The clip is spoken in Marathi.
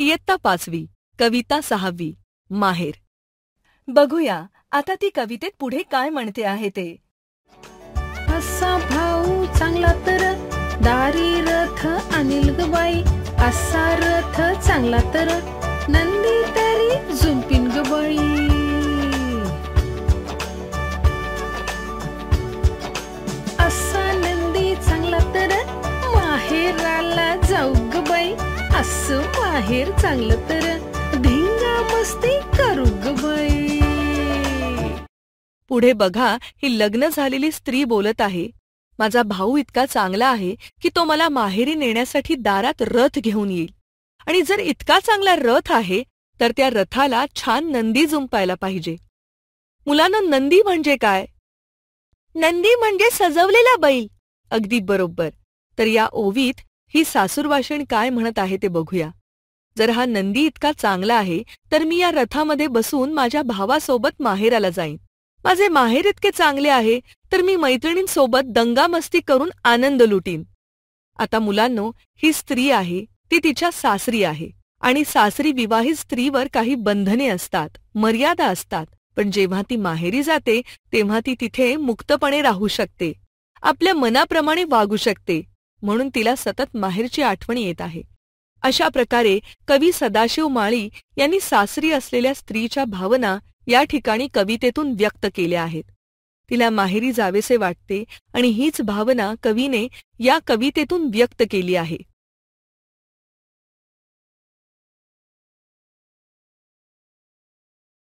इयत्ता 5वी, कविता 6वी, माहेर. बघूया आता ती कवितेत पुढे काय म्हणते आहे ते. असा भाऊ चांगला तर दारी रथ आणील ग बाई, असा रथ चांगला तर नंदी तरी झुंपीन ग बाई. असा नंदी चांगला तर माहेराला जाऊ ग बाई, असं माहेर चांगलं तर धिंगा मस्ती करू ग बाई. पुढे बघा, ही लग्न झालेली स्त्री बोलत आहे. माझा भाऊ इतका चांगला आहे की तो मला माहेरी नेण्यासाठी दारात रथ घेऊन येईल. आणि जर इतका चांगला रथ आहे तर त्या रथाला छान नंदी जुंपायला पाहिजे. मुलांनो, नंदी म्हणजे काय? नंदी म्हणजे सजवलेला बैल. अगदी बरोबर. तर या ओवीत ही सासूरवाशीण काय म्हणत आहे ते बघूया. जर हा नंदी इतका चांगला आहे तर मी या रथामध्ये बसून माझ्या भावासोबत माहेराला जाईन. माझे माहेर इतके चांगले आहे तर मी मैत्रिणींसोबत दंगामस्ती करून आनंद लुटीन. आता मुलांनो, ही स्त्री आहे ती तिच्या सासरी आहे आणि सासरी विवाहित स्त्रीवर काही बंधने असतात, मर्यादा असतात. पण जेव्हा ती माहेरी जाते तेव्हा ती तिथे मुक्तपणे राहू शकते, आपल्या मनाप्रमाणे वागू शकते. म्हणून तिला सतत माहेरची आठवण येत आहे. अशा प्रकारे कवी सदाशिव माळी यांनी सासरी असलेल्या स्त्रीच्या भावना या ठिकाणी कवितेतून व्यक्त केल्या आहेत. तिला माहेरी जावेसे वाटते आणि हीच भावना कवीने या कवितेतून व्यक्त केली आहे.